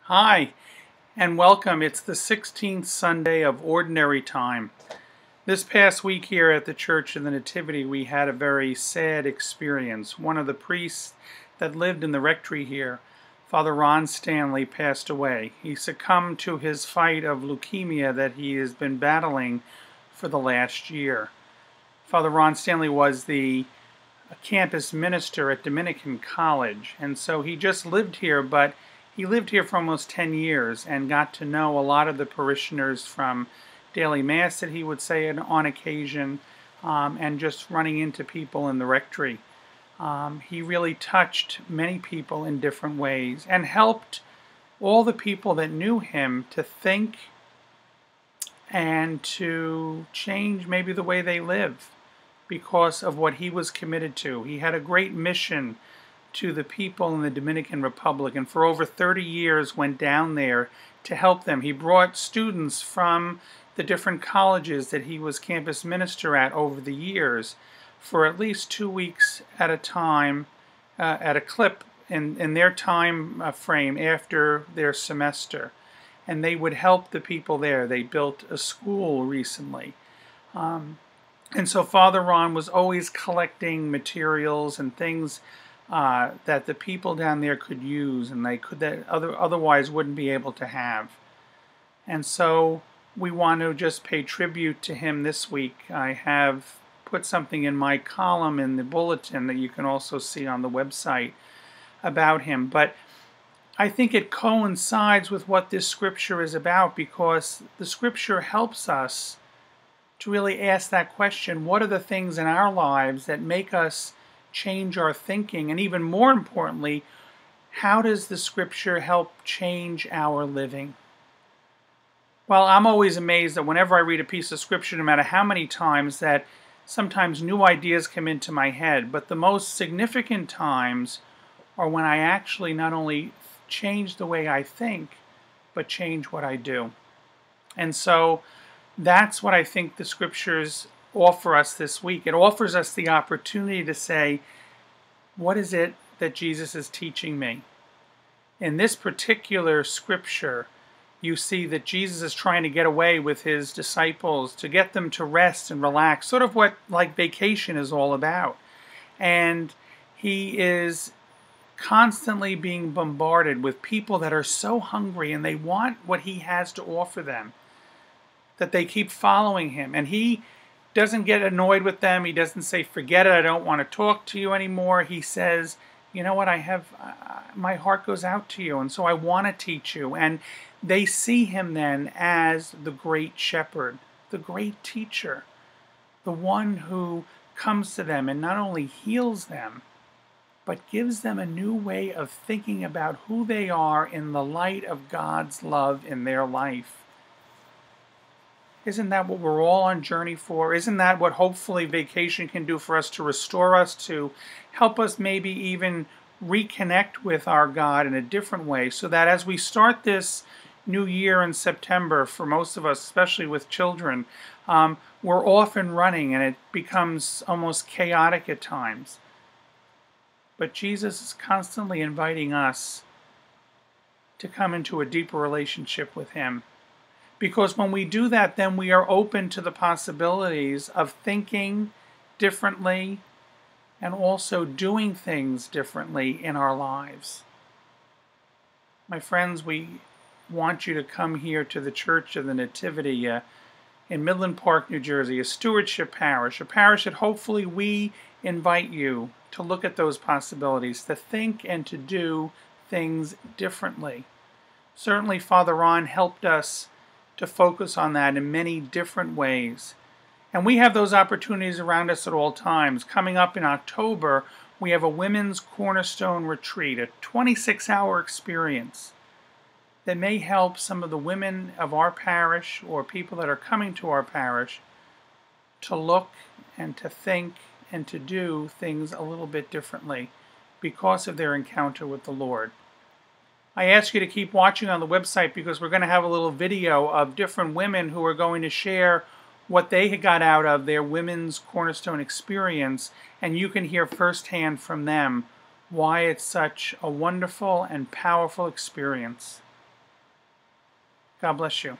Hi, and welcome. It's the 16th Sunday of Ordinary Time. This past week here at the Church of the Nativity, we had a very sad experience. One of the priests that lived in the rectory here, Father Ron Stanley, passed away. He succumbed to his fight of leukemia that he has been battling for the last year. Father Ron Stanley was the campus minister at Dominican College, and so he just lived here, but he lived here for almost 10 years and got to know a lot of the parishioners from daily mass that he would say on occasion, and just running into people in the rectory. He really touched many people in different ways and helped all the people that knew him to think and to change maybe the way they live because of what he was committed to. He had a great mission to the people in the Dominican Republic, and for over 30 years went down there to help them. He brought students from the different colleges that he was campus minister at over the years for at least 2 weeks at a time, at a clip in their time frame after their semester. And they would help the people there. They built a school recently. And so Father Ron was always collecting materials and things that the people down there could use and they could otherwise wouldn't be able to have. And so we want to just pay tribute to him this week. I have put something in my column in the bulletin that you can also see on the website about him. But I think it coincides with what this scripture is about, because the scripture helps us to really ask that question: what are the things in our lives that make us change our thinking? And even more importantly, how does the scripture help change our living? Well, I'm always amazed that whenever I read a piece of scripture, no matter how many times, that sometimes new ideas come into my head. But the most significant times are when I actually not only change the way I think, but change what I do. And so that's what I think the scriptures offer us this week. It offers us the opportunity to say, what is it that Jesus is teaching me? In this particular scripture, you see that Jesus is trying to get away with his disciples, to get them to rest and relax, sort of what like vacation is all about. And he is constantly being bombarded with people that are so hungry and they want what he has to offer them, that they keep following him. And he doesn't get annoyed with them. He doesn't say, forget it, I don't want to talk to you anymore. He says, you know what, my heart goes out to you, and so I want to teach you. And they see him then as the great shepherd, the great teacher, the one who comes to them and not only heals them, but gives them a new way of thinking about who they are in the light of God's love in their life. Isn't that what we're all on journey for? Isn't that what hopefully vacation can do for us, to restore us, to help us maybe even reconnect with our God in a different way, so that as we start this new year in September, for most of us, especially with children, we're off and running and it becomes almost chaotic at times. But Jesus is constantly inviting us to come into a deeper relationship with him. Because when we do that, then we are open to the possibilities of thinking differently and also doing things differently in our lives. My friends, we want you to come here to the Church of the Nativity in Midland Park, New Jersey, a stewardship parish, a parish that hopefully we invite you to look at those possibilities, to think and to do things differently. Certainly, Father Ron helped us to focus on that in many different ways. And we have those opportunities around us at all times. Coming up in October, we have a Women's Cornerstone Retreat, a 26-hour experience that may help some of the women of our parish or people that are coming to our parish to look and to think and to do things a little bit differently because of their encounter with the Lord. I ask you to keep watching on the website, because we're going to have a little video of different women who are going to share what they got out of their Women's Cornerstone experience, and you can hear firsthand from them why it's such a wonderful and powerful experience. God bless you.